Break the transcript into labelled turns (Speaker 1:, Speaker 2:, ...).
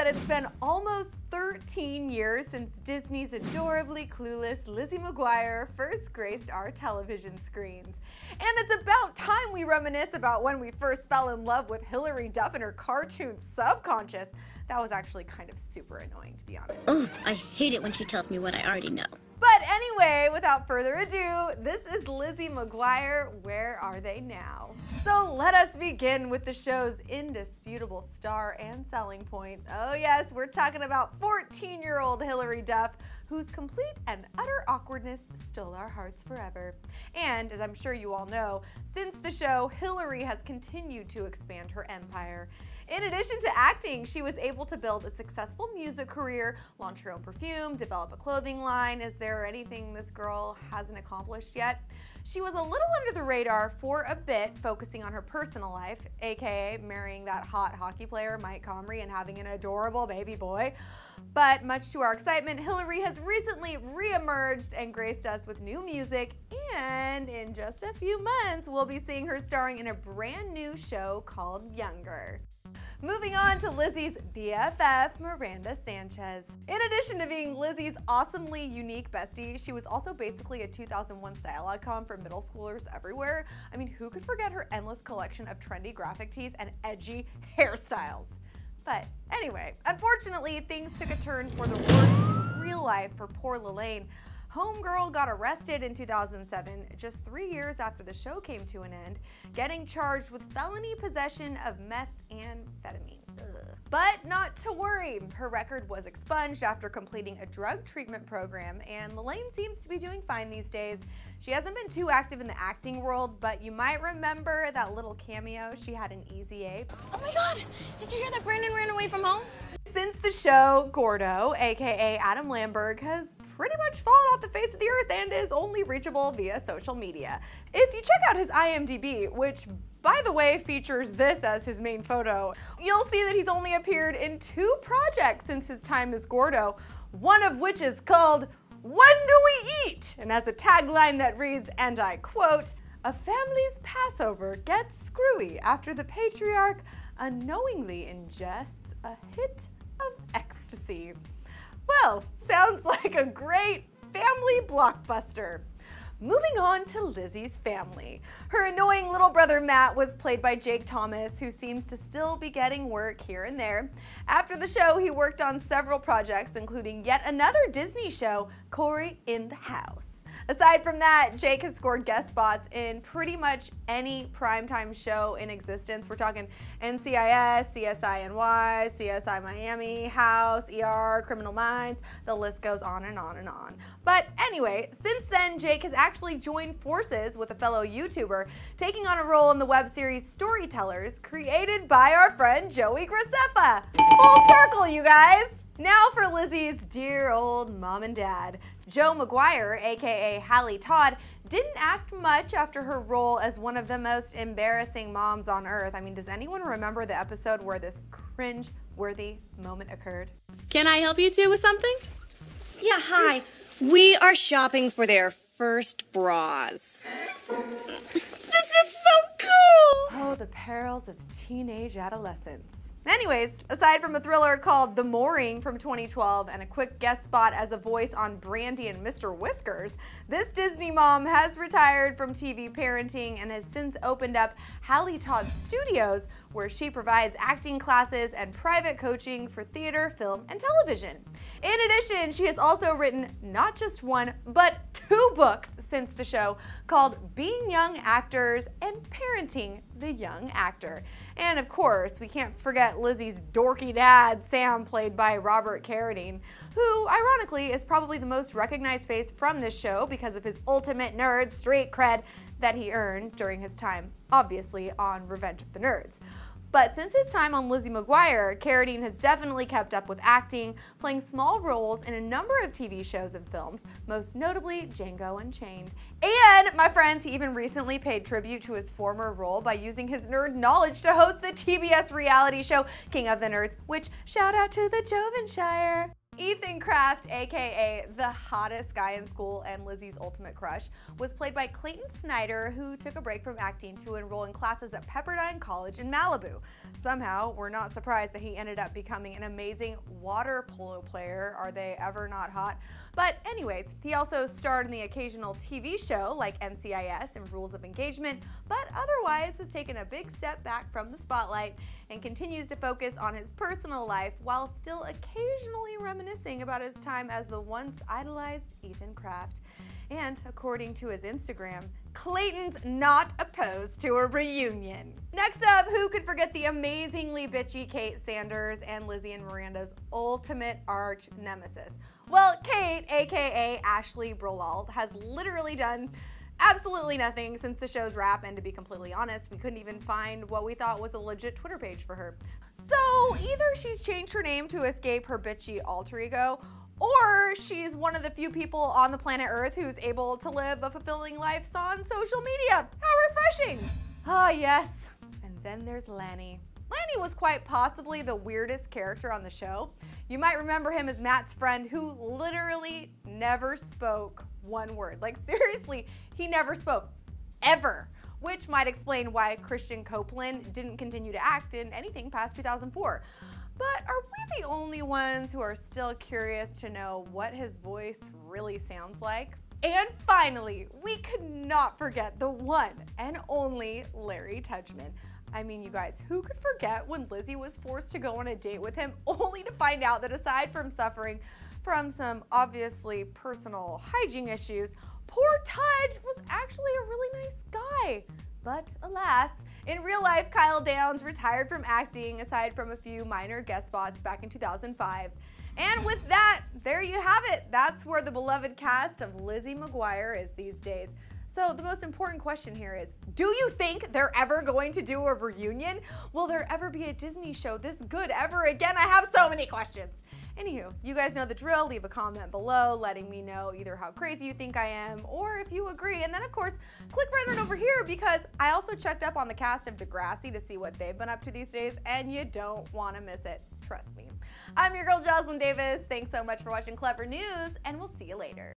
Speaker 1: that it's been almost 13 years since Disney's adorably clueless Lizzie McGuire first graced our television screens. And it's about time we reminisce about when we first fell in love with Hilary Duff and her cartoon Subconscious. That was actually kind of super annoying, to be honest.
Speaker 2: Ugh, I hate it when she tells me what I already know.
Speaker 1: But anyway, without further ado, this is Lizzie McGuire. Where are they now? So let us begin with the show's indisputable star and selling point. Oh yes, we're talking about 14-year-old Hilary Duff, whose complete and utter awkwardness stole our hearts forever. And as I'm sure you all know, since the show, Hilary has continued to expand her empire. In addition to acting, she was able to build a successful music career, launch her own perfume, develop a clothing line. Is there anything this girl hasn't accomplished yet? She was a little under the radar for a bit, focusing on her personal life, aka marrying that hot hockey player Mike Comrie and having an adorable baby boy. But much to our excitement, Hilary has recently re-emerged and graced us with new music, and in just a few months, we'll be seeing her starring in a brand new show called Younger. Moving on to Lizzie's BFF, Miranda Sanchez. In addition to being Lizzie's awesomely unique bestie, she was also basically a 2001 style icon for middle schoolers everywhere. I mean, who could forget her endless collection of trendy graphic tees and edgy hairstyles? But anyway, unfortunately, things took a turn for the worse in real life for poor Lelaine. Homegirl got arrested in 2007, just 3 years after the show came to an end, getting charged with felony possession of methamphetamine. But not to worry, her record was expunged after completing a drug treatment program, and Lelaine seems to be doing fine these days. She hasn't been too active in the acting world, but you might remember that little cameo she had in Easy A.
Speaker 2: Oh my god, did you hear that Brandon ran away from home?
Speaker 1: Since the show, Gordo, aka Adam Lamberg, has pretty much fallen off the face of the earth and is only reachable via social media. If you check out his IMDb, which by the way features this as his main photo, you'll see that he's only appeared in 2 projects since his time as Gordo, one of which is called When Do We Eat? And has a tagline that reads, and I quote, "A family's Passover gets screwy after the patriarch unknowingly ingests a hit of ecstasy." Well, sounds like a great family blockbuster. Moving on to Lizzie's family. Her annoying little brother Matt was played by Jake Thomas, who seems to still be getting work here and there. After the show, he worked on several projects, including yet another Disney show, Corey in the House. Aside from that, Jake has scored guest spots in pretty much any primetime show in existence. We're talking NCIS, CSI-NY, CSI Miami, House, ER, Criminal Minds, the list goes on and on and on. But anyway, since then, Jake has actually joined forces with a fellow YouTuber, taking on a role in the web series Storytellers, created by our friend Joey Graceffa. Full circle, you guys! Now for Lizzie's dear old mom and dad. Jo McGuire, aka Hallie Todd, didn't act much after her role as one of the most embarrassing moms on earth. I mean, does anyone remember the episode where this cringe-worthy moment occurred?
Speaker 3: Can I help you two with something?
Speaker 4: Yeah, hi. We are shopping for their first bras.
Speaker 3: This is so cool!
Speaker 1: Oh, the perils of teenage adolescence. Anyways, aside from a thriller called The Mooring from 2012 and a quick guest spot as a voice on Brandy and Mr. Whiskers, this Disney mom has retired from TV parenting and has since opened up Hallie Todd Studios, where she provides acting classes and private coaching for theater, film, and television. In addition, she has also written not just 1, but 2 books since the show called Being Young Actors and Parenting the Young Actor. And of course, we can't forget Lizzie's dorky dad, Sam, played by Robert Carradine, who ironically is probably the most recognized face from this show because of his ultimate nerd street cred that he earned during his time, obviously, on Revenge of the Nerds. But since his time on Lizzie McGuire, Carradine has definitely kept up with acting, playing small roles in a number of TV shows and films, most notably Django Unchained. And, my friends, he even recently paid tribute to his former role by using his nerd knowledge to host the TBS reality show King of the Nerds, which, shout out to the Jovenshire. Ethan Kraft, aka the hottest guy in school and Lizzie's ultimate crush, was played by Clayton Snyder, who took a break from acting to enroll in classes at Pepperdine College in Malibu. Somehow, we're not surprised that he ended up becoming an amazing water polo player. Are they ever not hot? But anyways, he also starred in the occasional TV show like NCIS and Rules of Engagement, but otherwise has taken a big step back from the spotlight and continues to focus on his personal life while still occasionally reminiscing about his time as the once idolized Ethan Kraft. And according to his Instagram, Clayton's not opposed to a reunion. Next up, who could forget the amazingly bitchy Kate Sanders and Lizzie and Miranda's ultimate arch nemesis? Well, Kate, aka Ashley Brolald, has literally done absolutely nothing since the show's wrap, and to be completely honest, we couldn't even find what we thought was a legit Twitter page for her. So either she's changed her name to escape her bitchy alter ego, or she's one of the few people on the planet Earth who's able to live a fulfilling life on social media. How refreshing! Ah, yes. And then there's Lanny. Lanny was quite possibly the weirdest character on the show. You might remember him as Matt's friend who literally never spoke one word. Like seriously, he never spoke, ever. Which might explain why Christian Copeland didn't continue to act in anything past 2004. But are we the only ones who are still curious to know what his voice really sounds like? And finally, we could not forget the one and only Larry Touchman. I mean, you guys, who could forget when Lizzie was forced to go on a date with him only to find out that aside from suffering from some obviously personal hygiene issues, poor Tudge was actually a really nice guy. But alas, in real life, Kyle Downs retired from acting aside from a few minor guest spots back in 2005. And with that, there you have it. That's where the beloved cast of Lizzie McGuire is these days. So the most important question here is, do you think they're ever going to do a reunion? Will there ever be a Disney show this good ever again? I have so many questions. Anywho, you guys know the drill. Leave a comment below letting me know either how crazy you think I am or if you agree. And then of course, click right on over here because I also checked up on the cast of Degrassi to see what they've been up to these days, and you don't want to miss it. Trust me. I'm your girl, Jocelyn Davis. Thanks so much for watching Clever News, and we'll see you later.